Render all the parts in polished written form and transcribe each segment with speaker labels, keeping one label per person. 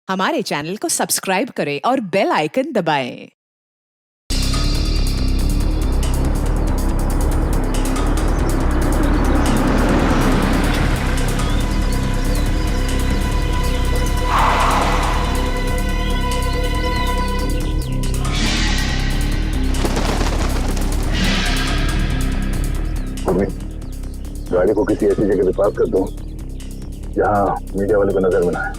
Speaker 1: हमारे चैनल को सब्सक्राइब करें और बेल आइकन दबाएं।
Speaker 2: गाड़ी को किसी ऐसी जगह पे पार्क कर दो जहां मीडिया वाले को नजर में ना आए।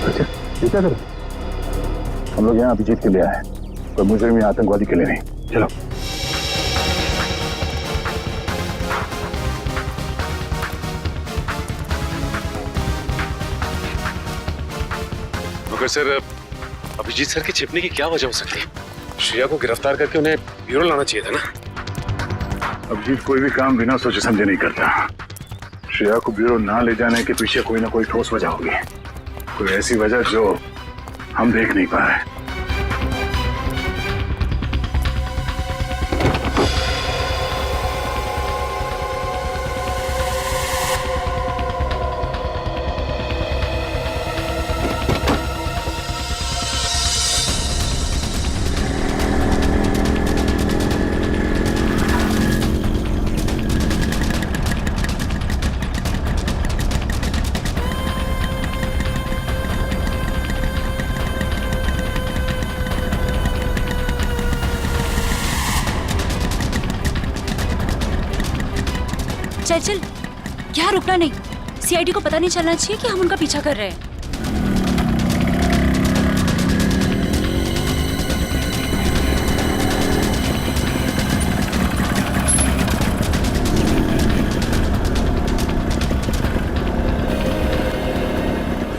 Speaker 2: अच्छा, ये क्या करें? हम लोग यहाँ अभिजीत के लिए आए, पर मुजरिम या आतंकवादी के लिए नहीं। चलो।
Speaker 3: मगर सर, अभिजीत सर के छिपने की क्या वजह हो सकती है? श्रेया को गिरफ्तार करके उन्हें ब्यूरो लाना चाहिए था ना।
Speaker 2: अभिजीत कोई भी काम बिना सोचे समझे नहीं करता। श्रेया को ब्यूरो ना ले जाने के पीछे कोई ना कोई ठोस वजह होगी, कोई ऐसी वजह जो हम देख नहीं पा रहे।
Speaker 4: चल चल, यहाँ रुकना नहीं। सीआईडी को पता नहीं चलना चाहिए कि हम उनका पीछा कर रहे हैं।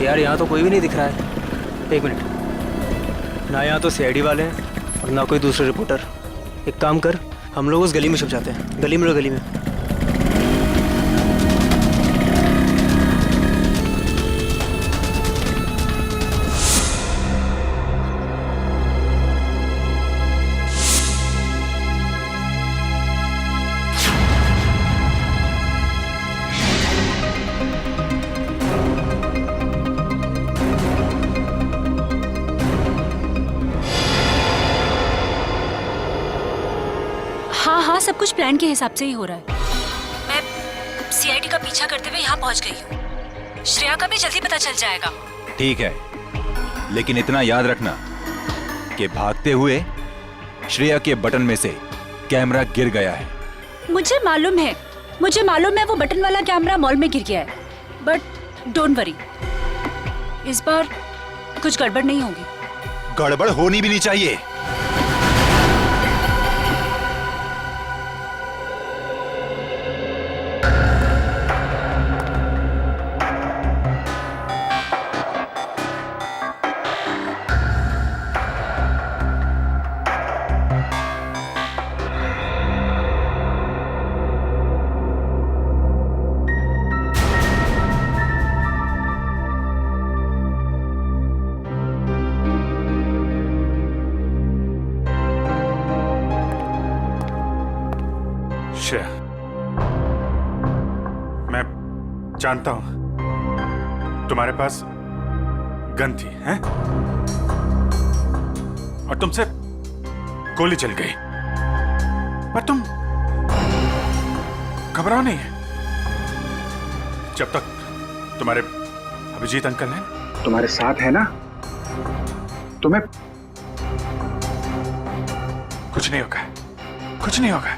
Speaker 5: यार यहाँ तो कोई भी नहीं दिख रहा है। एक मिनट, ना यहाँ तो सीआईडी वाले हैं और ना कोई दूसरे रिपोर्टर। एक काम कर, हम लोग उस गली में छुप जाते हैं। गली में, गली में।
Speaker 4: हाँ, सब कुछ प्लान के हिसाब से ही हो रहा है। मैं सीआईडी का पीछा करते हुए यहाँ पहुँच गई हूँ। श्रेया का भी जल्दी पता चल जाएगा।
Speaker 6: ठीक है, लेकिन इतना याद रखना कि भागते हुए श्रेया के बटन में से कैमरा गिर गया है।
Speaker 4: मुझे मालूम है वो बटन वाला कैमरा मॉल में गिर गया है। बट डोंट वरी, इस बार कुछ गड़बड़ नहीं होगी।
Speaker 6: गड़बड़ होनी भी नहीं चाहिए।
Speaker 3: श्रेया, मैं जानता हूं तुम्हारे पास गन थी, हैं? और तुमसे गोली चल गई, पर तुम घबराओ नहीं है। जब तक तुम्हारे अभिजीत अंकल हैं,
Speaker 2: तुम्हारे साथ है ना, तुम्हें
Speaker 3: कुछ नहीं होगा, कुछ नहीं होगा।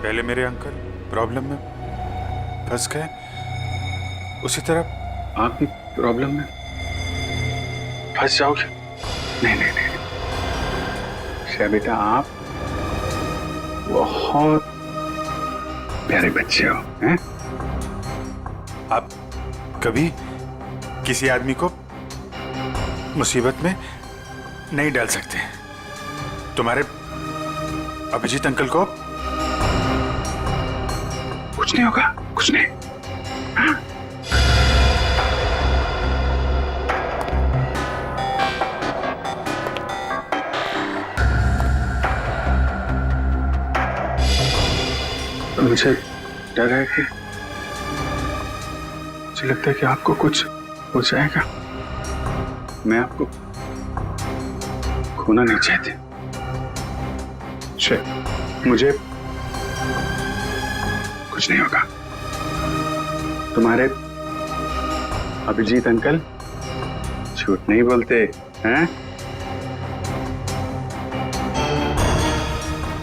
Speaker 7: पहले मेरे अंकल प्रॉब्लम में फंस गए, उसी तरह आप भी प्रॉब्लम में फंस जाओगे।
Speaker 2: नहीं नहीं नहीं, श्रेया बेटा आप बहुत प्यारे बच्चे हो, हैं?
Speaker 7: आप कभी किसी आदमी को मुसीबत में नहीं डाल सकते। तुम्हारे अभिजीत अंकल को
Speaker 2: कुछ नहीं होगा, कुछ नहीं। हाँ? मुझे डर है कि मुझे लगता है कि आपको कुछ हो जाएगा। मैं आपको खोना नहीं चाहती। मुझे कुछ नहीं होगा। तुम्हारे अभिजीत अंकल झूठ नहीं बोलते हैं।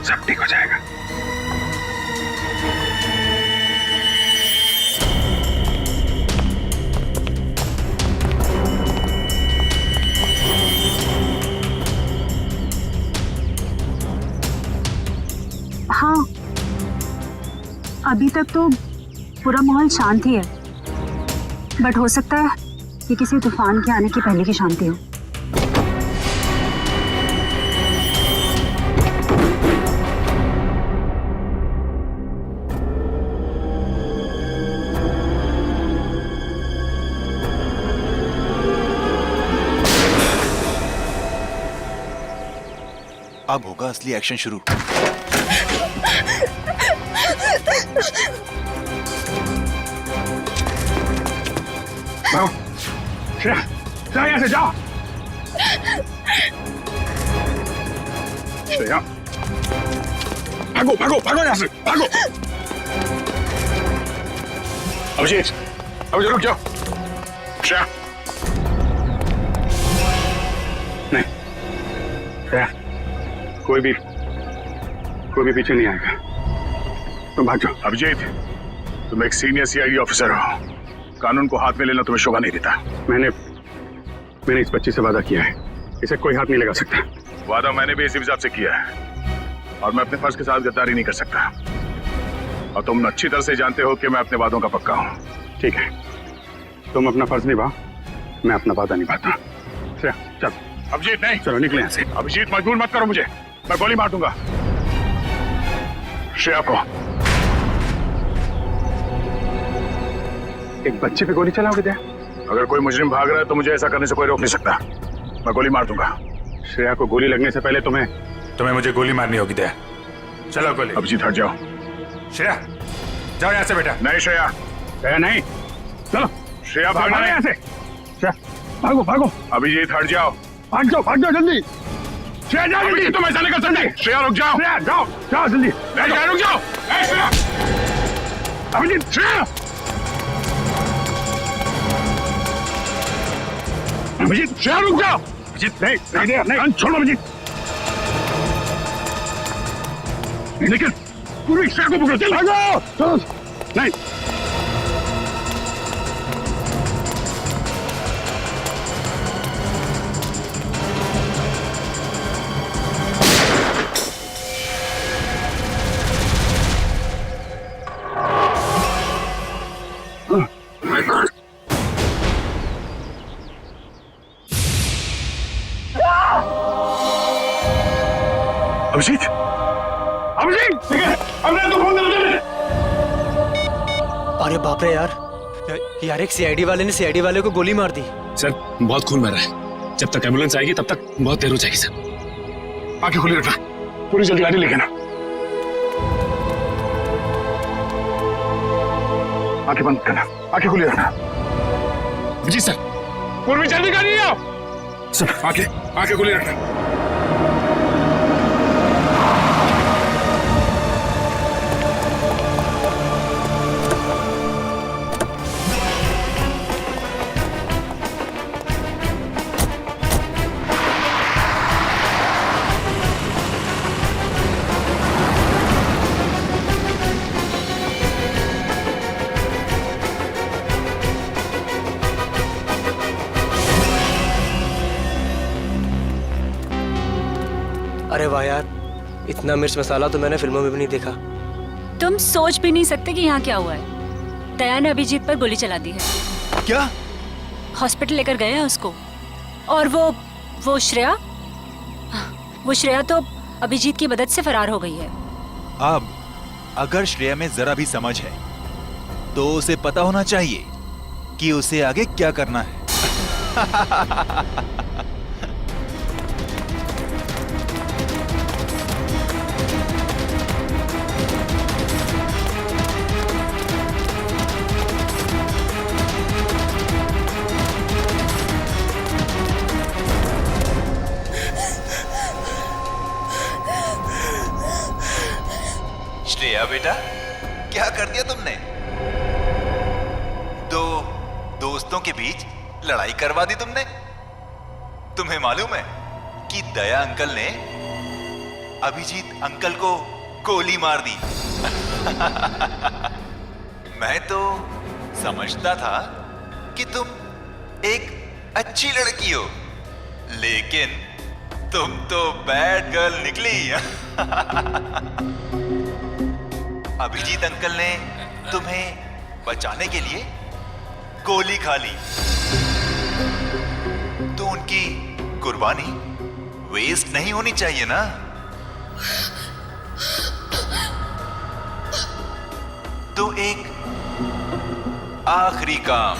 Speaker 2: सब ठीक हो जाएगा।
Speaker 4: हाँ, अभी तक तो पूरा माहौल शांत ही है, बट हो सकता है कि किसी तूफान के आने की पहले की शांति हो।
Speaker 6: अब होगा असली एक्शन शुरू।
Speaker 2: जाओ, श्रेया, जाओ यहाँ से, जाओ। श्रेया, भागो भागो भागो यहाँ से, भागो। अभिजीत, अभिजीत रुक जाओ। श्रेया, नहीं, श्रेया, कोई भी पीछे नहीं आएगा। तुम भाग जाओ। अभिजीत, तुम एक सीनियर सीआईडी ऑफिसर हो, कानून को हाथ में लेना तुम्हें शोभा नहीं देता। मैंने इस बच्ची से वादा किया है, इसे कोई हाथ नहीं लगा सकता। वादा मैंने भी इसी हिसाब से किया है, और मैं अपने फर्ज के साथ गद्दारी नहीं कर सकता। और तुम अच्छी तरह से जानते हो कि मैं अपने वादों का पक्का हूँ। ठीक है, तुम अपना फर्ज निभाओ, मैं अपना वादा निभाता। चलो। अभिजीत नहीं, चलो निकले यहाँ से। अभिजीत मजबूर मत करो मुझे, मैं गोली मार दूंगा श्रेया को। एक बच्चे पे गोली चलाओगे क्या? अगर कोई मुजरिम भाग रहा है तो मुझे ऐसा करने से कोई रोक नहीं सकता। मैं गोली मार दूंगा। श्रेया को गोली लगने से पहले तुम्हें
Speaker 7: मुझे गोली मारनी होगी। दया, चलो गोली।
Speaker 2: अभिजीत हट जाओ।
Speaker 7: श्रेया, जाओ यहाँ से बेटा।
Speaker 2: नहीं श्रेया, श्रेया नहीं, चलो। श्रेया भागो यहाँ से। श्रेया भागो भागो। अभिजीत हट जाओ, भाग जाओ जल्दी। श्रेया जाओ जल्दी। तुम ऐसा नहीं कर सकते। श्रेया रुक जाओ। श्रेया जाओ जल्दी। रुक जाओ। श्रेया, अभिजीत, श्रेया, अभिजीत, श्रेया रुक जाओ। अभिजीत नहीं, छोड़ो अभिजीत। लेकिन पूरी श्रेया को पकड़ो। चल भागो। नहीं, अभिजीत, अभिजीत, हमने तो फोन कर।
Speaker 5: अरे बाप रे यार, एक सीआईडी वाले ने सीआईडी वाले को गोली मार दी।
Speaker 3: सर, बहुत खून बह रहा है। जब तक एम्बुलेंस आएगी तब तक बहुत देर हो जाएगी सर।
Speaker 2: आंखें खुली रखना, पूरी जल्दी गाड़ी लेके ना। आंखें बंद करना, आंखें खुली रखना।
Speaker 3: जी सर।
Speaker 2: पूर्वी जल्दी गाड़ी आओ।
Speaker 3: सर, आंखें खुली रखना।
Speaker 5: वाह यार, इतना मिर्च मसाला तो मैंने फिल्मों में भी नहीं देखा।
Speaker 4: तुम सोच भी नहीं सकते कि यहाँ क्या हुआ है। दया ने अभिजीत पर गोली चला दी है।
Speaker 6: क्या?
Speaker 4: हॉस्पिटल लेकर गए हैं उसको। और वो श्रेया तो अभिजीत की मदद से फरार हो गई है।
Speaker 6: अब अगर श्रेया में जरा भी समझ है तो उसे पता होना चाहिए कि उसे आगे क्या करना है। श्रेया बेटा, क्या कर दिया तुमने? दो दोस्तों के बीच लड़ाई करवा दी तुमने। तुम्हें मालूम है कि दया अंकल ने अभिजीत अंकल को गोली मार दी। मैं तो समझता था कि तुम एक अच्छी लड़की हो, लेकिन तुम तो बैड गर्ल निकली। अभिजीत अंकल ने तुम्हें बचाने के लिए गोली खा ली, तो उनकी कुर्बानी वेस्ट नहीं होनी चाहिए ना। तो एक आखिरी काम।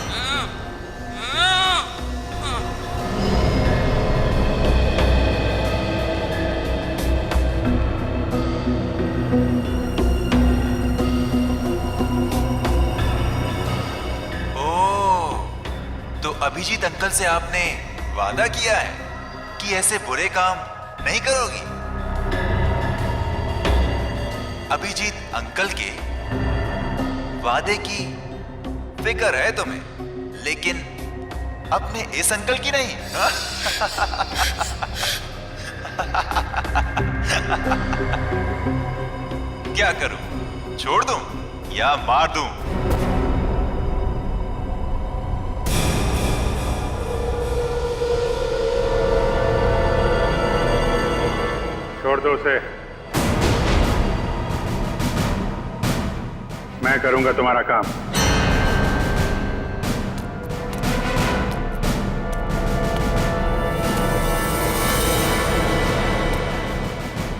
Speaker 6: अभिजीत अंकल से आपने वादा किया है कि ऐसे बुरे काम नहीं करोगी। अभिजीत अंकल के वादे की फिक्र है तुम्हें, लेकिन अपने इस अंकल की नहीं। क्या करूं? छोड़ दूं या मार दूं?
Speaker 2: छोड़ दो उसे, मैं करूंगा तुम्हारा काम।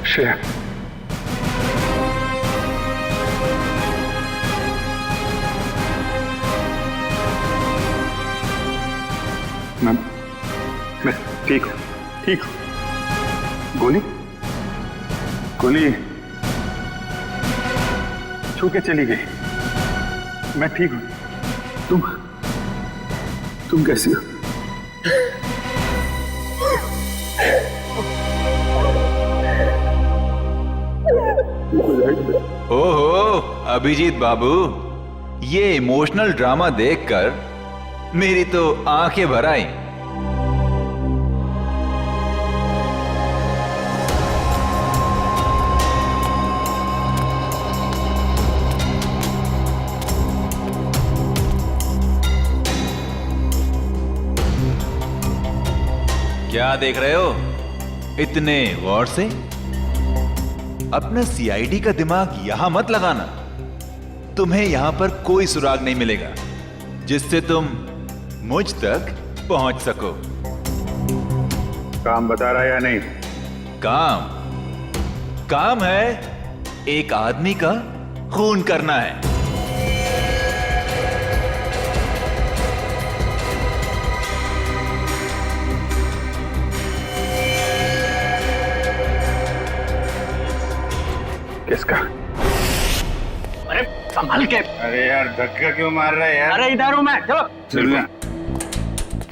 Speaker 2: श्रेया, मैं ठीक हूं, ठीक हूं। गोली छू के चली गई। मैं ठीक हूं। तुम कैसी हो?
Speaker 6: ओहो अभिजीत बाबू, ये इमोशनल ड्रामा देखकर मेरी तो आंखें भर आई। क्या देख रहे हो इतने गौर से? अपना सीआईडी का दिमाग यहां मत लगाना। तुम्हें यहां पर कोई सुराग नहीं मिलेगा जिससे तुम मुझ तक पहुंच सको।
Speaker 2: काम बता रहा है या नहीं?
Speaker 6: काम है एक आदमी का खून करना है।
Speaker 2: किसका?
Speaker 8: अरे संभल के।
Speaker 2: अरे यार धक्का क्यों मार रहा है यार?
Speaker 8: अरे इधर हूं मैं, चलो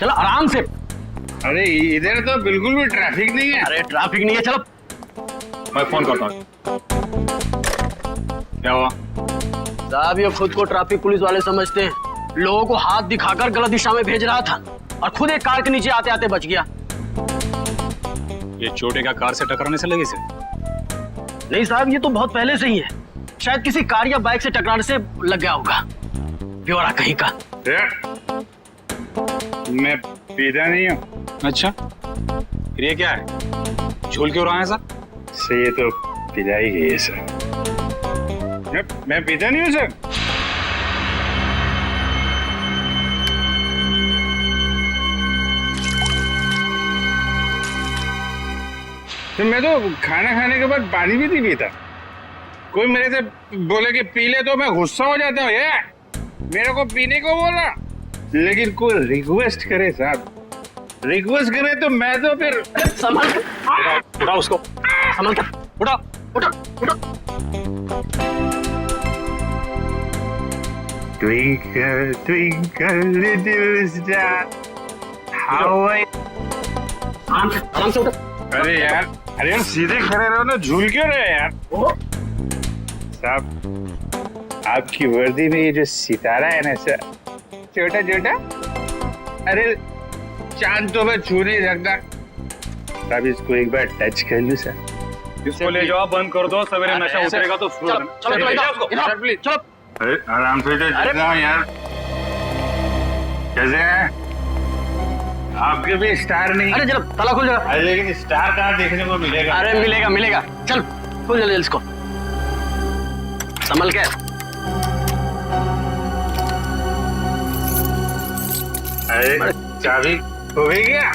Speaker 8: चलो आराम से।
Speaker 2: अरे इधर तो बिल्कुल भी ट्रैफिक नहीं है।
Speaker 8: अरे ट्रैफिक नहीं है, चलो
Speaker 2: मैं फोन करता हूँ। क्या हुआ?
Speaker 8: साहब ये खुद को ट्रैफिक पुलिस वाले समझते हैं, लोगों को हाथ दिखाकर गलत दिशा में भेज रहा था और खुद एक कार के नीचे आते आते बच गया।
Speaker 3: ये चोटे का कार से टकराने से लगी से?
Speaker 8: नहीं साहब, ये तो बहुत पहले से ही है, शायद किसी कार या बाइक से टकराने से लग गया होगा। ब्यौरा कहीं का।
Speaker 2: मैं पीता नहीं हूँ।
Speaker 3: अच्छा, फिर ये क्या है? झूल क्यों रहा है सर?
Speaker 2: से ये तो पिला ही गई है सर। मैं पीता नहीं हूँ सर। तो मैं तो खाना खाने के बाद पानी भी नहीं पीता। कोई मेरे से बोले कि पी ले तो मैं गुस्सा हो जाता हूँ। ये मेरे को पीने को बोला, लेकिन कोई रिक्वेस्ट करे साहब, रिक्वेस्ट करे तो मैं तो फिर
Speaker 8: संभाल के उठा उसको, संभाल के उठा उठा उठा।
Speaker 2: Twinkle, twinkle, little star, how I...
Speaker 8: आराम से उठा।
Speaker 2: अरे यार सीधे खड़े रहो ना, झूल क्यों रहे यार? साहब, आपकी वर्दी में ये जो सितारा है ना सर, छोटा छोटा, अरे चांद तो मैं छू नहीं सकता। साहब इसको एक बार टच कर लूं सर।
Speaker 9: इसको ले जाओ, बंद कर दो, सवेरे नशा उतरेगा तो
Speaker 8: चलो चलो
Speaker 2: सर प्लीज चलो। अरे आराम से यार, कैसे हैं? आपके भी स्टार नहीं।
Speaker 8: अरे चलो ताला खुल जाएगा।
Speaker 2: अरे लेकिन स्टार कहाँ देखने को मिलेगा?
Speaker 8: अरे मिलेगा मिलेगा, चल खुल जल्दी इसको, संभल के।
Speaker 2: अरे चाबी हो गई क्या?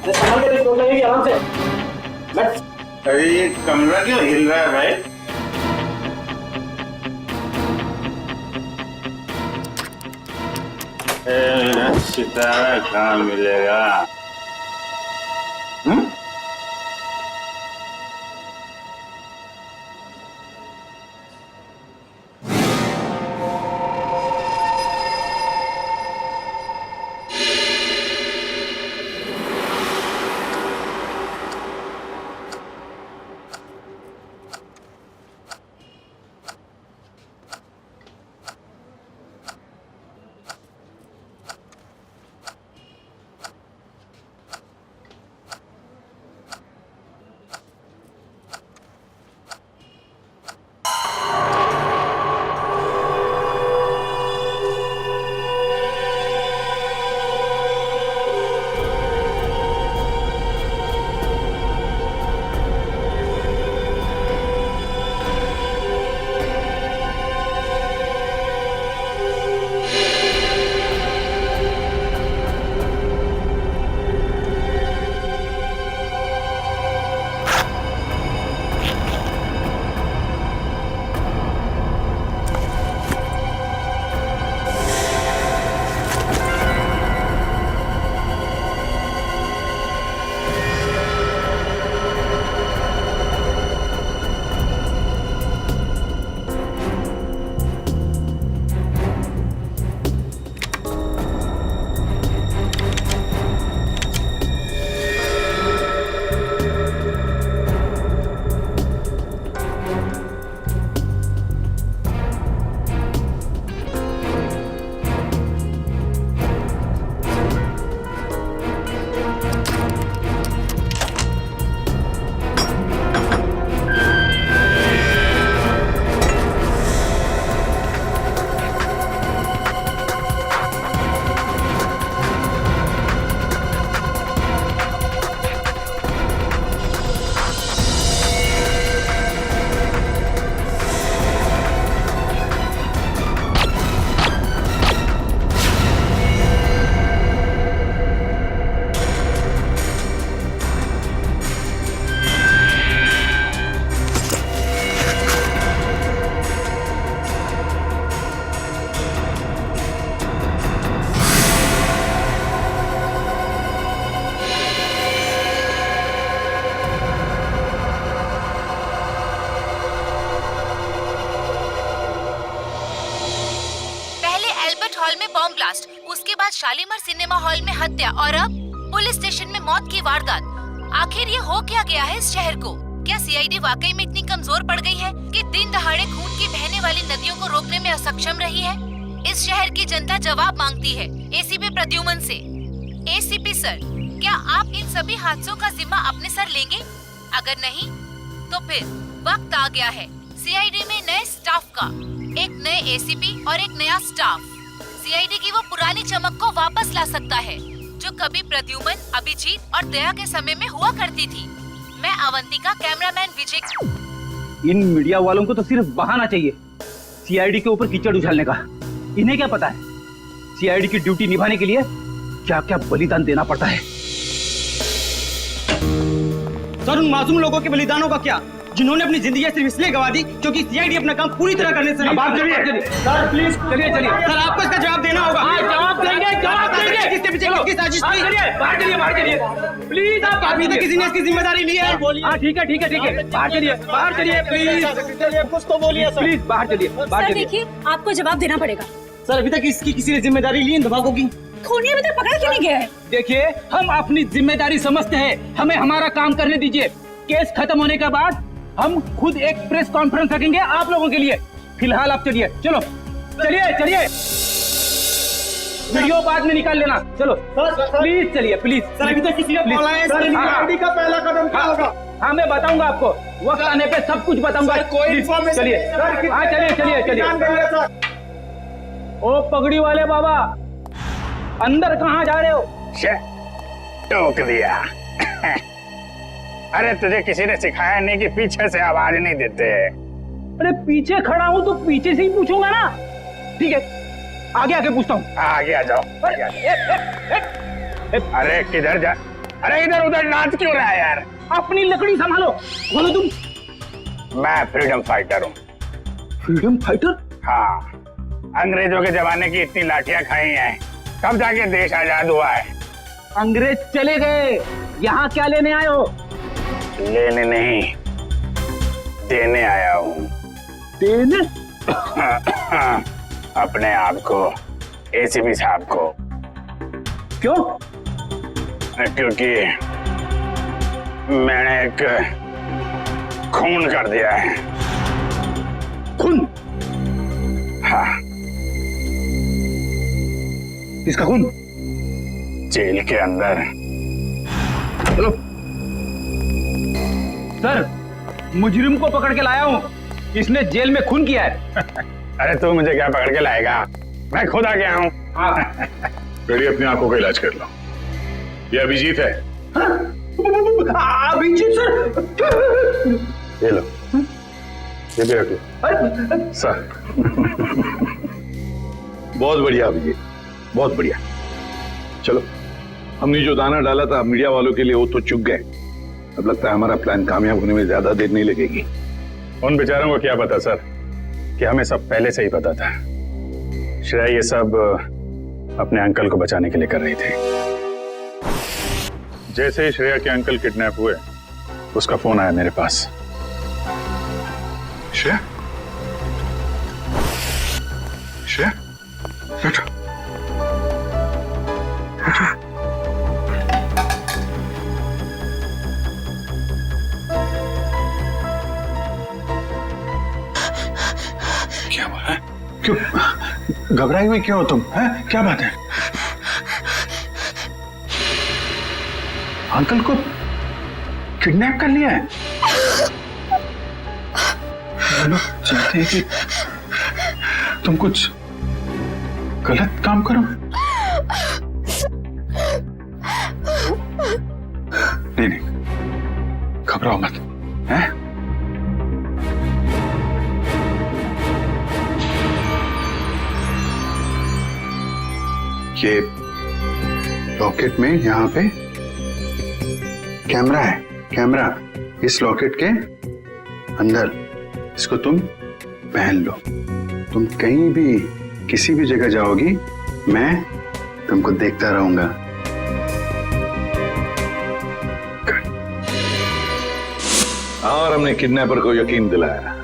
Speaker 8: संभल के चोट लगेगी, आराम से बैठ।
Speaker 2: अरे ये कमरा क्यों हिल रहा है भाई? सितारा कहाँ मिलेगा?
Speaker 10: हॉल में बॉम्ब ब्लास्ट, उसके बाद शालीमार सिनेमा हॉल में हत्या और अब पुलिस स्टेशन में मौत की वारदात। आखिर ये हो क्या गया है इस शहर को? क्या सीआईडी वाकई में इतनी कमजोर पड़ गई है कि दिन दहाड़े खून की बहने वाली नदियों को रोकने में असक्षम रही है? इस शहर की जनता जवाब मांगती है एसीपी प्रद्युमन से। एसीपी सर, क्या आप इन सभी हादसों का जिम्मा अपने सर लेंगे? अगर नहीं तो फिर वक्त आ गया है सीआईडी में नए स्टाफ का, एक नए एसीपी और एक नया स्टाफ। सीआईडी की वो पुरानी चमक को वापस ला सकता है जो कभी प्रद्युमन, अभिजीत और दया के समय में हुआ करती थी। मैं अवंतिका, कैमरामैन विजय।
Speaker 8: इन मीडिया वालों को तो सिर्फ बहाना चाहिए सीआईडी के ऊपर कीचड़ उछालने का। इन्हें क्या पता है सीआईडी की ड्यूटी निभाने के लिए क्या क्या बलिदान देना पड़ता है। सर, उन मासूम लोगों के बलिदानों का क्या, जिन्होंने अपनी जिंदगी सिर्फ इसलिए गवा दी क्योंकि सीआईडी अपना काम पूरी तरह करने से सर प्लीज चलिए सर, आपको इसका जवाब देना होगा। जवाब देंगे किसके पीछे किसकी साजिश थी? बाहर चलिए प्लीज। आप अभी तक किसी ने इसकी जिम्मेदारी ली है? हाँ ठीक है बाहर चलिए प्लीज, कुछ तो बोलिए सर। प्लीज बाहर चलिए।
Speaker 4: देखिए, आपको जवाब देना पड़ेगा।
Speaker 8: सर, अभी तक इसकी किसी ने जिम्मेदारी ली इन धमाकों की?
Speaker 4: खूनी अभी तक पकड़ा क्यों नहीं गया है?
Speaker 8: देखिए, हम अपनी जिम्मेदारी समझते हैं, हमें हमारा काम करने दीजिए। केस खत्म होने के बाद हम खुद एक प्रेस कॉन्फ्रेंस रखेंगे आप लोगों के लिए। फिलहाल आप चलिए, चलिए वीडियो बाद में निकाल लेना। चलो प्लीज चलिए, प्लीज। सर, अभी तक किसी ने बोला है सीआईडी का पहला कदम क्या होगा? हाँ, मैं बताऊंगा आपको, वक्त आने पे सब कुछ बताऊंगा। चलिए, चलिए। ओ पगड़ी वाले बाबा, अंदर कहाँ जा रहे हो?
Speaker 2: टोक दिया। अरे तुझे किसी ने सिखाया नहीं कि पीछे से आवाज नहीं देते?
Speaker 8: अरे पीछे खड़ा हूँ तो पीछे से ही पूछूंगा ना। ठीक है, आगे पूछता हूँ।
Speaker 2: आगे आ जाओ। अरे किधर जा? अरे इधर उधर नाच क्यों रहा है यार?
Speaker 8: अपनी लकड़ी संभालो। बोलो तुम।
Speaker 2: मैं फ्रीडम फाइटर हूँ।
Speaker 8: Freedom fighter?
Speaker 2: हाँ, अंग्रेजों के जमाने की इतनी लाठियां खाई हैं, कब जाके देश आजाद हुआ है।
Speaker 8: अंग्रेज चले गए, यहाँ क्या लेने आए हो?
Speaker 2: लेने नहीं, देने आया हूँ।
Speaker 8: देने?
Speaker 2: अपने आप को, एसीपी साहब को।
Speaker 8: क्यों?
Speaker 2: क्योंकि मैंने एक खून कर दिया है।
Speaker 8: खून?
Speaker 2: हाँ।
Speaker 8: किसका खून?
Speaker 2: जेल के अंदर।
Speaker 8: चलो सर, मुजरिम को पकड़ के लाया हूँ, इसने जेल में खून किया है।
Speaker 2: अरे तू मुझे क्या पकड़ के लाएगा, मैं खुद आ गया हूँ।
Speaker 7: पहले अपनी आंखों का इलाज कर लो। ये अभिजीत है।
Speaker 8: अभिजीत सर?
Speaker 2: ये लो, ये भी रख लो सर।
Speaker 7: बहुत बढ़िया अभिजीत, बहुत बढ़िया। चलो, हमने जो दाना डाला था मीडिया वालों के लिए वो तो चुग गए। अब लगता है हमारा प्लान कामयाब होने में ज्यादा देर नहीं लगेगी।
Speaker 2: उन बेचारों को क्या पता सर कि हमें सब पहले से ही पता था। श्रेया ये सब अपने अंकल को बचाने के लिए कर रही थी। जैसे ही श्रेया के अंकल किडनैप हुए, उसका फोन आया मेरे पास।
Speaker 7: श्रेया, श्रेया, बैठो। क्या हुआ है? क्यों घबराई हुई क्यों हो तुम? हैं? क्या बात है? अंकल को किडनैप कर लिया है? लोग चाहते हैं कि तुम कुछ गलत काम करो। नहीं, घबराओ मत। हैं? ये लॉकेट में यहाँ पे कैमरा है। कैमरा इस लॉकेट के अंदर, इसको तुम पहन लो। तुम कहीं भी किसी भी जगह जाओगी, मैं तुमको देखता रहूंगा। और हमने किडनैपर को यकीन दिलाया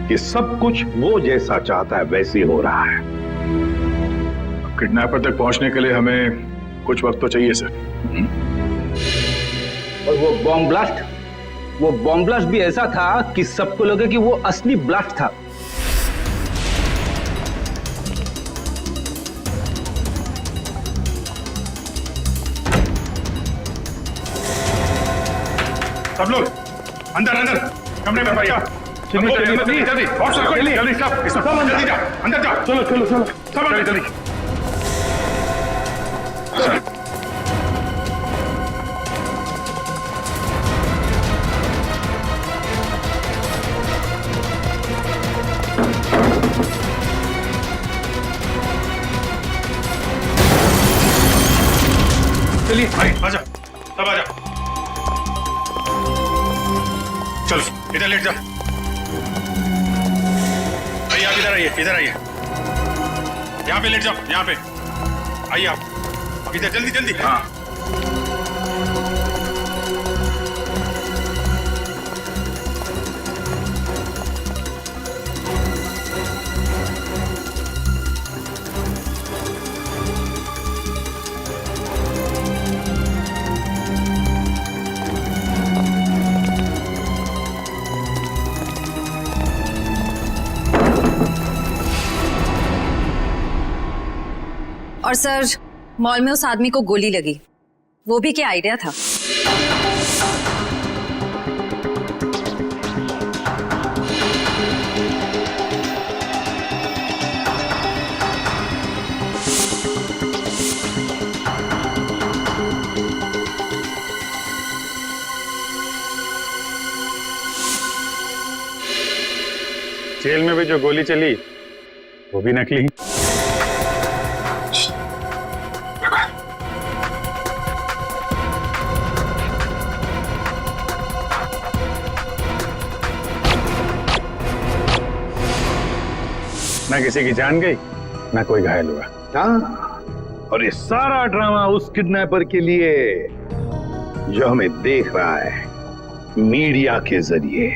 Speaker 7: कि सब कुछ वो जैसा चाहता है वैसे ही हो रहा है।
Speaker 2: किडनैपर तक पहुंचने के लिए हमें कुछ वक्त तो चाहिए सर।
Speaker 8: और वो बॉम्ब ब्लास्ट भी ऐसा था कि सबको लगे कि वो असली ब्लास्ट था।
Speaker 2: सब लोग अंदर अंदर कमरे में भैया जल्दी जल्दी और सब जल्दी सब जल्दी जा अंदर जा चलो चलो चलो सब जल्दी जल्दी चलिए भाई आजा सब आजा चलो इधर लेट जा भाई आप इधर आइए यहाँ पे लेट जाओ यहाँ पे आइए आप इधर जल्दी जल्दी हाँ
Speaker 11: और सर मॉल में उस आदमी को गोली लगी, वो भी क्या आइडिया था?
Speaker 2: जेल में भी जो गोली चली वो भी नकली। ना किसी की जान गई ना कोई घायल हुआ।
Speaker 12: हाँ, और ये सारा ड्रामा उस किडनैपर के लिए जो हमें देख रहा है मीडिया के जरिए।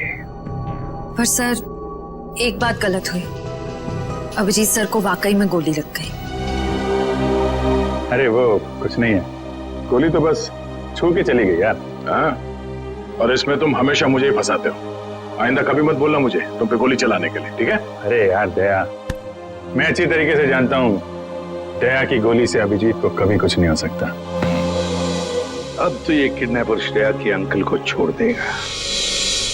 Speaker 11: पर सर एक बात गलत हुई, अभिजीत सर को वाकई में गोली लग गई।
Speaker 2: अरे वो कुछ नहीं है, गोली तो बस छू के चली गई यार।
Speaker 12: हाँ, और इसमें तुम हमेशा मुझे ही फंसाते हो। आइंदा कभी मत बोलना मुझे तुम पे गोली चलाने के लिए, ठीक है?
Speaker 2: अरे यार दया, मैं अच्छी तरीके से जानता हूँ दया की गोली से अभिजीत को कभी कुछ नहीं हो सकता।
Speaker 12: अब तो ये किडनैपर श्रेया के अंकल को छोड़ देगा,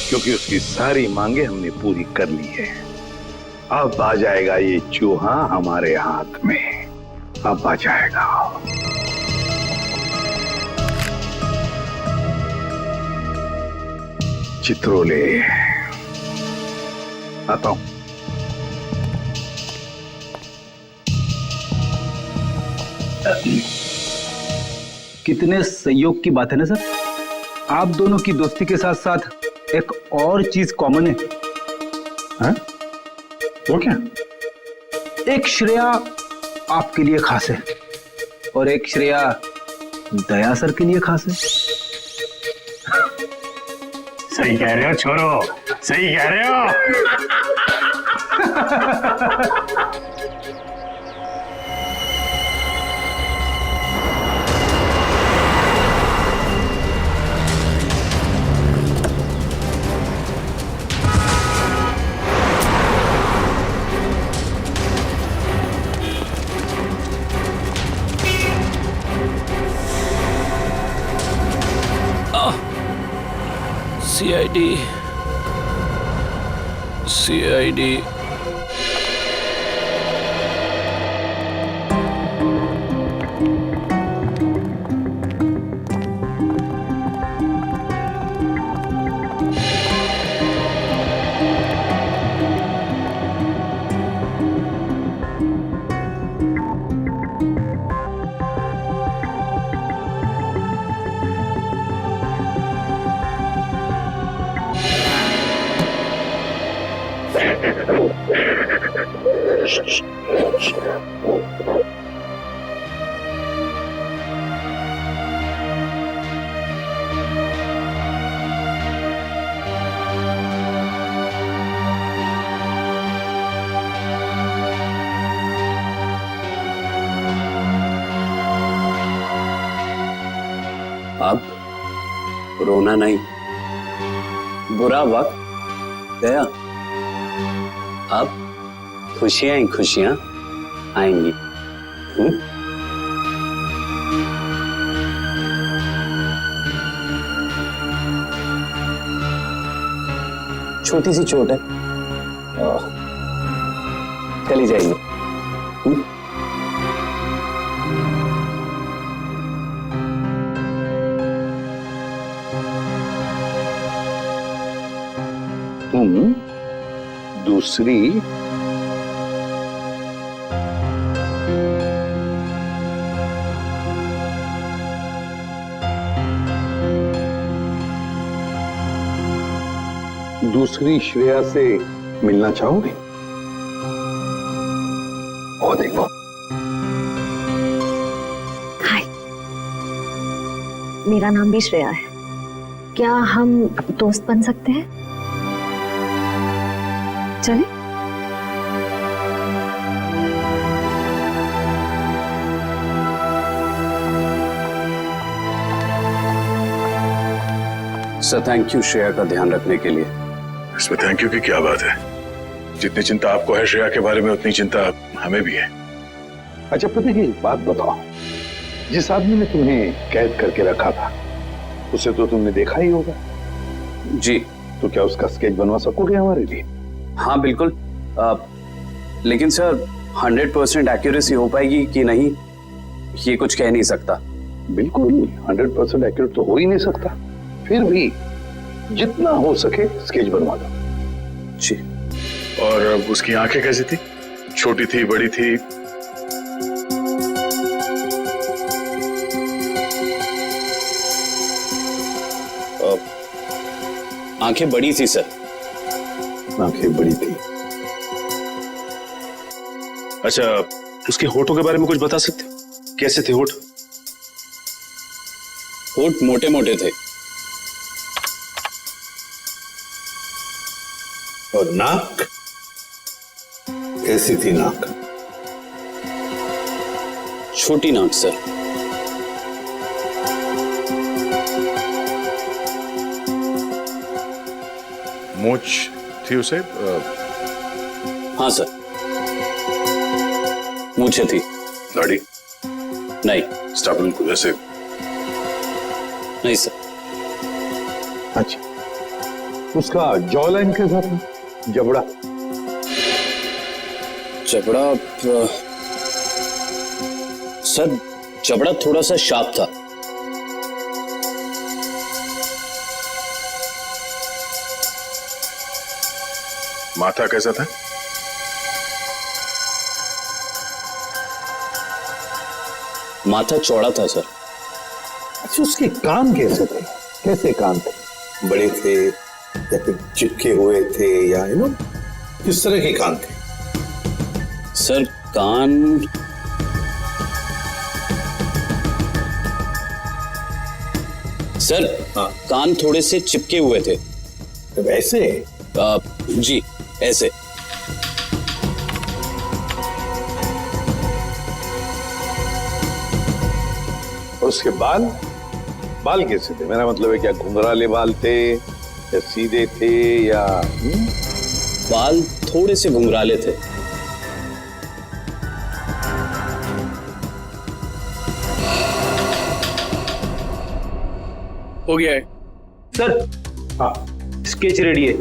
Speaker 12: क्योंकि उसकी सारी मांगे हमने पूरी कर ली है। अब आ जाएगा ये चूहा हमारे हाथ में, अब आ जाएगा। चित्रोले आता हूं।
Speaker 13: कितने संयोग की बात है ना सर, आप दोनों की दोस्ती के साथ साथ एक और चीज कॉमन है।
Speaker 2: हाँ? वो क्या?
Speaker 13: एक श्रेया आपके लिए खास है और एक श्रेया दया सर के लिए खास है।
Speaker 2: सही कह रहे हो छोरो, सही कह रहे हो।
Speaker 5: सीआईडी
Speaker 14: अब रोना नहीं, बुरा वक्त गया, अब खुशियां ही खुशियां आएंगी। छोटी सी चोट है, चली जाएगी।
Speaker 12: तुम दूसरी दूसरी श्रेया से मिलना चाहोगे? और देखो,
Speaker 11: हाय, मेरा नाम भी श्रेया है। क्या हम दोस्त बन सकते हैं? चलें?
Speaker 14: सर थैंक यू श्रेया का ध्यान रखने के लिए।
Speaker 2: इसमें थैंक यू की क्या बात है? जितनी चिंता आपको है श्रेया के बारे में, उतनी चिंता हमें भी है।
Speaker 12: अच्छा पता है, एक बात बताओ, जिस आदमी ने तुम्हें कैद करके रखा था उसे तो तुमने देखा ही होगा।
Speaker 14: जी।
Speaker 12: तो क्या उसका स्केच बनवा सकोगे हमारे लिए?
Speaker 14: हाँ बिल्कुल, लेकिन सर 100% एक्यूरेसी हो पाएगी कि नहीं, ये कुछ कह नहीं सकता।
Speaker 12: बिल्कुल 100% एक्यूरेट तो हो ही नहीं सकता, फिर भी जितना हो सके स्केच बनवा दो।
Speaker 14: जी।
Speaker 2: और उसकी आंखें कैसी थी? छोटी थी, बड़ी थी?
Speaker 14: आंखें बड़ी थी सर।
Speaker 12: आंखें बड़ी थी।
Speaker 3: अच्छा, उसके होठों के बारे में कुछ बता सकते हो? कैसे थे होठ?
Speaker 14: होठ मोटे मोटे थे।
Speaker 12: और नाक कैसी थी? नाक
Speaker 14: छोटी नाक सर।
Speaker 2: मूंछ थी उसे?
Speaker 14: हाँ सर, मूंछें थी।
Speaker 2: दाढ़ी?
Speaker 14: नहीं।
Speaker 2: स्टाबल को जैसे?
Speaker 14: नहीं सर।
Speaker 12: अच्छा, उसका जॉ लाइन कैसा था? जबड़ा?
Speaker 14: जबड़ा सर, जबड़ा थोड़ा सा शार्प था।
Speaker 2: माथा कैसा था?
Speaker 14: माथा चौड़ा था सर।
Speaker 12: अच्छा, उसके कान कैसे थे? कैसे कान थे? बड़े थे या फिर चिपके हुए थे, या यू नो किस तरह के कान थे?
Speaker 14: सर कान सर
Speaker 12: हाँ।
Speaker 14: कान थोड़े से चिपके हुए थे।
Speaker 12: वैसे?
Speaker 14: जी ऐसे।
Speaker 12: और उसके बाल? बाल कैसे थे? मेरा मतलब है, क्या घुंघराले बाल थे या सीधे थे, या
Speaker 14: बाल थोड़े से घुंघराले थे।
Speaker 8: हो गया है
Speaker 13: सर। हाँ, स्केच रेडी है।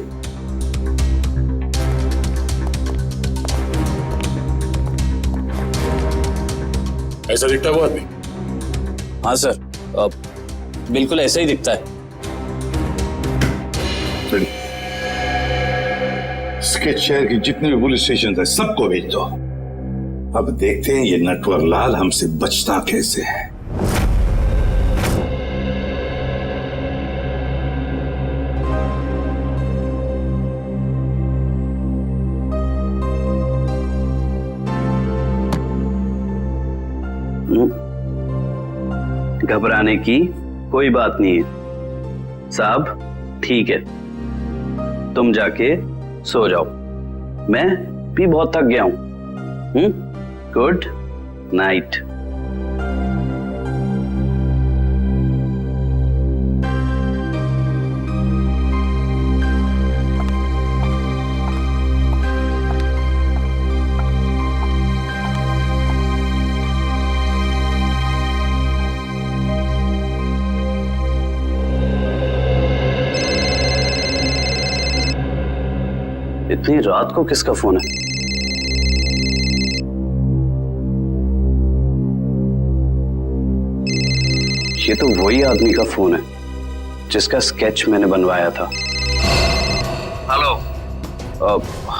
Speaker 2: ऐसा दिखता है वो आदमी?
Speaker 14: हाँ सर, बिल्कुल ऐसा ही दिखता है।
Speaker 12: स्केच शहर के जितने भी पुलिस स्टेशन है सबको भेज दो। अब देखते हैं ये नटवर लाल हमसे बचता कैसे है।
Speaker 14: घबराने की कोई बात नहीं है साहब, ठीक है, तुम जाके सो जाओ, मैं भी बहुत थक गया हूं। Good night. इतनी रात को किसका फोन है? ये तो वही आदमी का फोन है जिसका स्केच मैंने बनवाया था। हेलो।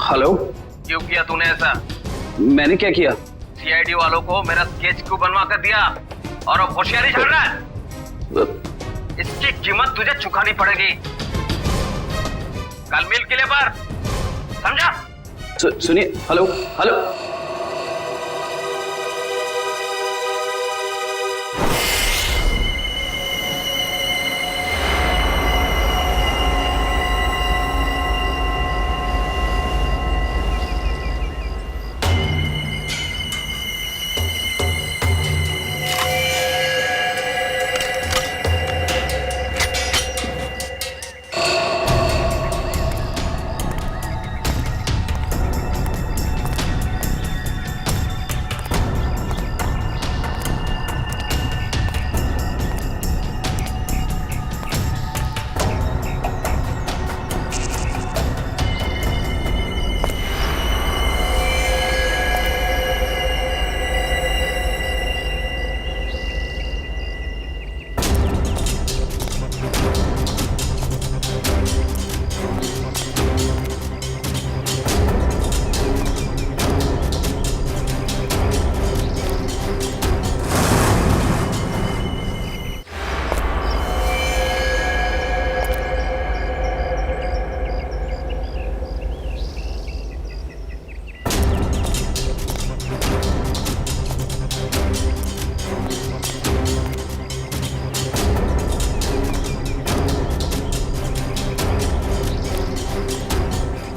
Speaker 14: हेलो।
Speaker 13: क्यों किया तूने ऐसा?
Speaker 14: मैंने क्या किया?
Speaker 13: सीआईडी वालों को मेरा स्केच क्यों बनवा कर दिया? और अब होशियारी चल रहा है? इसकी कीमत तुझे चुकानी पड़ेगी कल मिल किले पर, समझा?
Speaker 14: सुनिए। Hello hello.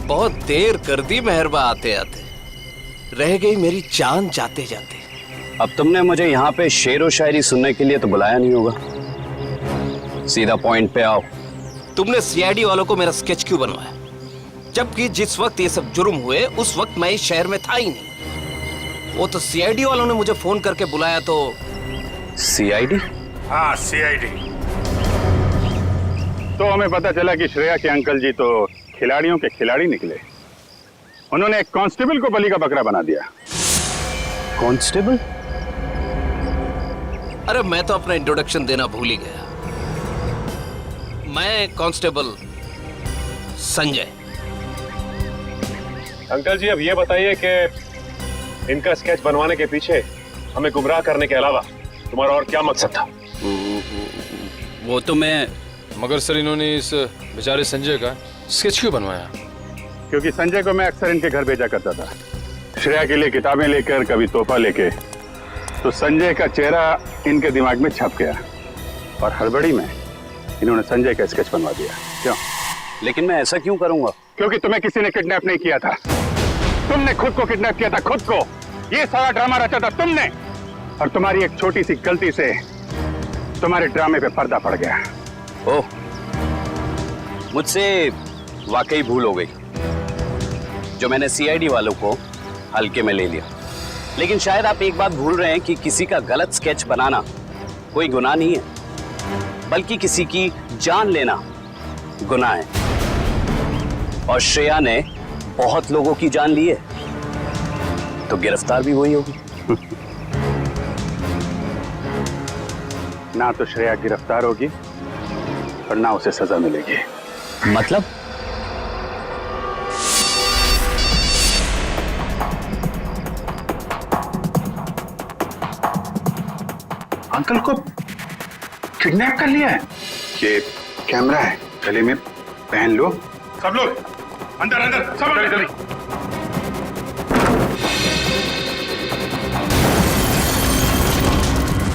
Speaker 13: बहुत देर कर दी मेहरबा आते आते, रह गई मेरी जान जाते जाते।
Speaker 14: अब तुमने मुझे यहाँ पे शेर व शायरी सुनने के लिए तो बुलाया नहीं होगा, सीधा पॉइंट पे आओ।
Speaker 13: तुमने सीआईडी वालों को मेरा स्केच क्यों बनवाया? जबकि जिस वक्त ये सब जुर्म हुए उस वक्त मैं इस शहर में था ही नहीं। वो तो सीआईडी वालों ने मुझे फोन करके बुलाया तो।
Speaker 14: सीआईडी?
Speaker 2: हाँ सीआईडी। तो हमें पता चला कि श्रेया के अंकल जी तो खिलाड़ियों के खिलाड़ी निकले। उन्होंने एक कांस्टेबल को बलि का बकरा बना दिया।
Speaker 14: कांस्टेबल?
Speaker 13: अरे मैं तो अपना इंट्रोडक्शन देना भूल ही गया। मैं कांस्टेबल संजय।
Speaker 3: अंकल जी अब ये बताइए कि इनका स्केच बनवाने के पीछे हमें गुमराह करने के अलावा तुम्हारा और क्या मकसद था?
Speaker 13: वो तो मैं,
Speaker 9: मगर सर इन्होंने इस बेचारे संजय का स्केच क्यों बनवाया?
Speaker 2: क्योंकि संजय को मैं अक्सर इनके घर भेजा करता था, श्रेया के लिए किताबें लेकर, कभी तोहफा लेके। तो संजय का चेहरा इनके दिमाग में छप गया और हड़बड़ी में इन्होंने संजय का स्केच बनवा दिया। क्यों?
Speaker 14: लेकिन मैं ऐसा क्यों करूंगा?
Speaker 2: क्योंकि तुम्हें किसी ने किडनैप नहीं किया था, तुमने खुद को किडनैप किया था, खुद को। ये सारा ड्रामा रचा था तुमने, और तुम्हारी एक छोटी सी गलती से तुम्हारे ड्रामे पे पर्दा पड़ गया।
Speaker 14: ओह, मुझसे वाकई भूल हो गई जो मैंने सीआईडी वालों को हल्के में ले लिया। लेकिन शायद आप एक बात भूल रहे हैं कि किसी का गलत स्केच बनाना कोई गुनाह नहीं है, बल्कि किसी की जान लेना गुनाह है। और श्रेया ने बहुत लोगों की जान ली है, तो गिरफ्तार भी वही होगी।
Speaker 2: ना तो श्रेया गिरफ्तार होगी और ना उसे सजा मिलेगी।
Speaker 14: मतलब?
Speaker 2: अंकल को किडनैप कर लिया है। ये कैमरा है, गले में पहन लो। सब लोग अंदर अंदर, सब अंदर जल्दी।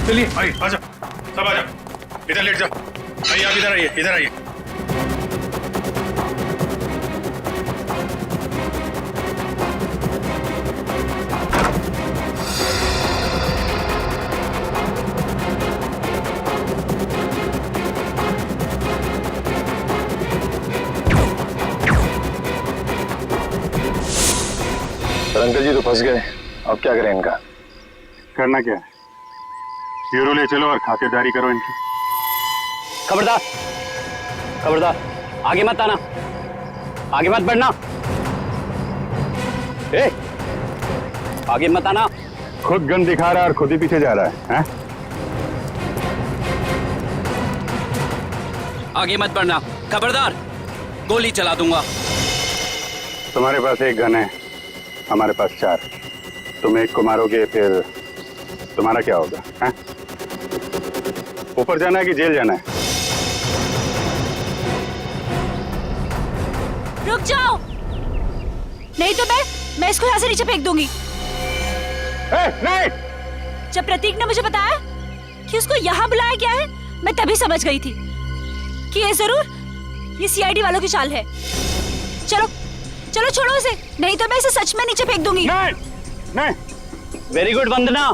Speaker 2: चलिए भाई, आ जाओ, सब आ जाओ, इधर लेट जाओ। आइए आप इधर आइए, इधर आइए।
Speaker 3: अंकल जी तो फंस गए, अब क्या करें इनका?
Speaker 2: करना क्या है, ब्यूरो ले चलो और खातेदारी करो इनकी।
Speaker 14: खबरदार, खबरदार, आगे मत आना, आगे मत बढ़ना।
Speaker 7: ए,
Speaker 14: आगे मत आना।
Speaker 7: खुद गन दिखा रहा है और खुद ही पीछे जा रहा है, हैं?
Speaker 14: आगे मत बढ़ना, खबरदार, गोली चला दूंगा।
Speaker 7: तुम्हारे पास एक गन है, हमारे पास 4। तुम एक को मारोगे फिर तुम्हारा क्या होगा, हैं? ऊपर जाना है कि जेल जाना है?
Speaker 4: रुक जाओ, नहीं तो मैं इसको यहाँ से नीचे फेंक दूंगी।
Speaker 7: नहीं!
Speaker 4: जब प्रतीक ने मुझे बताया कि उसको यहाँ बुलाया गया है, मैं तभी समझ गई थी कि ये जरूर ये सीआईडी वालों की चाल है। चलो चलो छोड़ो उसे, नहीं तो मैं इसे सच में नीचे फेंक दूंगी।
Speaker 7: नहीं।
Speaker 14: वेरी गुड वंदना,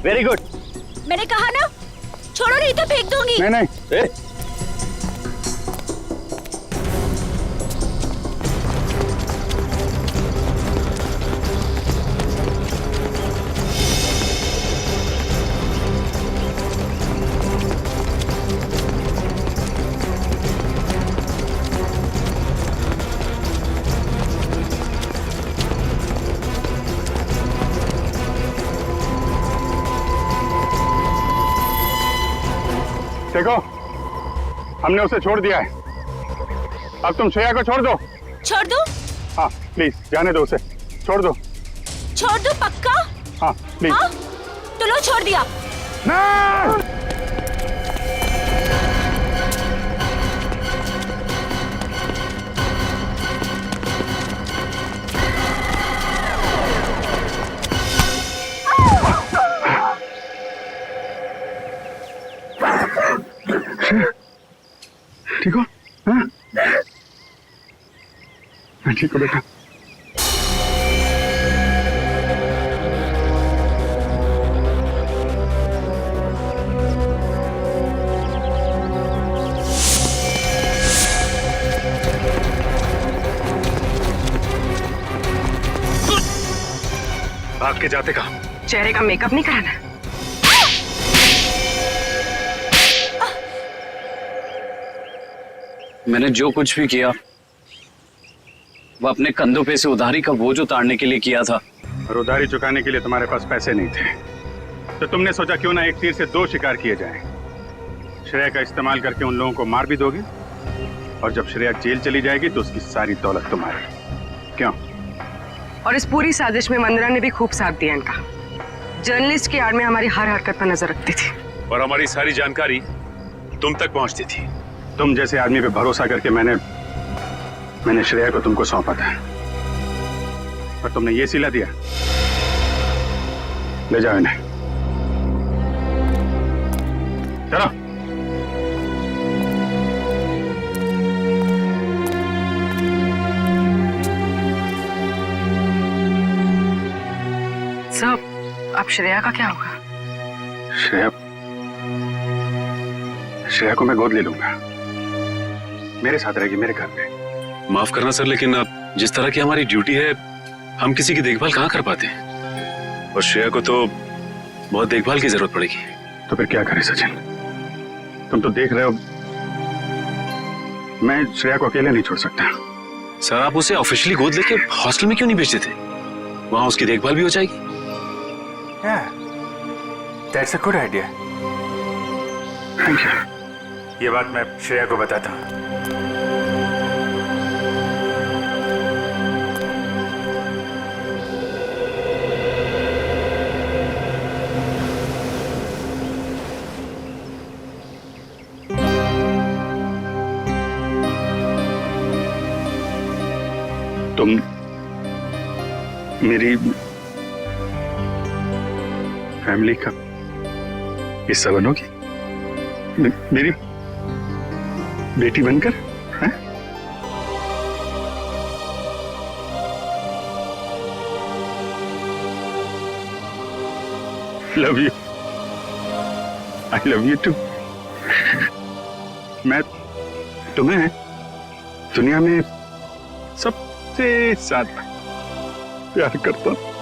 Speaker 14: वेरी गुड।
Speaker 4: मैंने कहा ना, छोड़ो नहीं तो फेंक दूंगी।
Speaker 7: नहीं। देखो, हमने उसे छोड़ दिया है, अब तुम श्रेया को छोड़ दो।
Speaker 4: छोड़ दो?
Speaker 7: हाँ प्लीज, जाने दो उसे, छोड़ दो।
Speaker 4: छोड़ दो पक्का?
Speaker 7: हाँ प्लीज।
Speaker 4: हाँ? तो लो, छोड़ दिया।
Speaker 7: नहीं! ठीक हो? हाँ? ठीक हो बेटा।
Speaker 3: भाग के जाते कहाँ?
Speaker 15: चेहरे का मेकअप नहीं कराना?
Speaker 14: मैंने जो कुछ भी किया वो अपने कंधों पे से उधारी का बोझ उतारने के लिए किया था।
Speaker 7: और उधारी चुकाने के लिए तुम्हारे पास पैसे नहीं थे, तो तुमने सोचा क्यों ना एक तीर से 2 शिकार किए जाएं। श्रेया का इस्तेमाल करके उन लोगों को मार भी दोगे, और जब श्रेया जेल चली जाएगी तो उसकी सारी दौलत तुम्हारी। क्यों?
Speaker 15: और इस पूरी साजिश में वंदना ने भी खूब साथ दिया इनका। जर्नलिस्ट की आड़ में हमारी हर हरकत पर नजर रखती थी, और
Speaker 3: हमारी सारी जानकारी तुम तक पहुंचती थी।
Speaker 7: तुम जैसे आदमी पे भरोसा करके मैंने श्रेया को तुमको सौंपा था, और तुमने ये सिला दिया। ले जाओ इन्हें, चलो।
Speaker 15: सब अब श्रेया का क्या होगा?
Speaker 7: श्रेया को मैं गोद ले लूंगा, मेरे साथ रहेगी मेरे घर पे।
Speaker 3: माफ करना सर, लेकिन अब जिस तरह की हमारी ड्यूटी है, हम किसी की देखभाल कहाँ कर पाते हैं, और श्रेया को तो बहुत देखभाल की जरूरत पड़ेगी।
Speaker 7: तो फिर क्या करें सचिन? तुम तो देख रहे हो, मैं श्रेया को अकेले नहीं छोड़ सकता।
Speaker 3: सर, आप उसे ऑफिशियली गोद लेके हॉस्टल में क्यों नहीं भेजते थे? वहां उसकी देखभाल भी हो जाएगी।
Speaker 5: That's a good idea.
Speaker 7: Thank you.
Speaker 5: ये बात मैं श्रेया को बताता हूँ।
Speaker 7: तुम मेरी फैमिली का हिस्सा बनोगी, मेरी बेटी बनकर, हैं? Love you, I love you too. मैं तुम्हें दुनिया में सबसे ज्यादा प्यार करता हूं।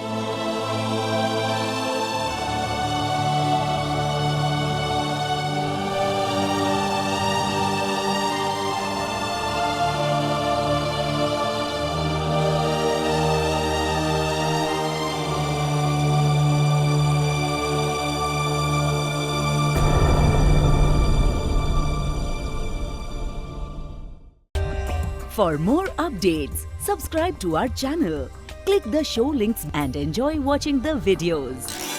Speaker 1: For more updates, subscribe to our channel, click the show links and enjoy watching the videos.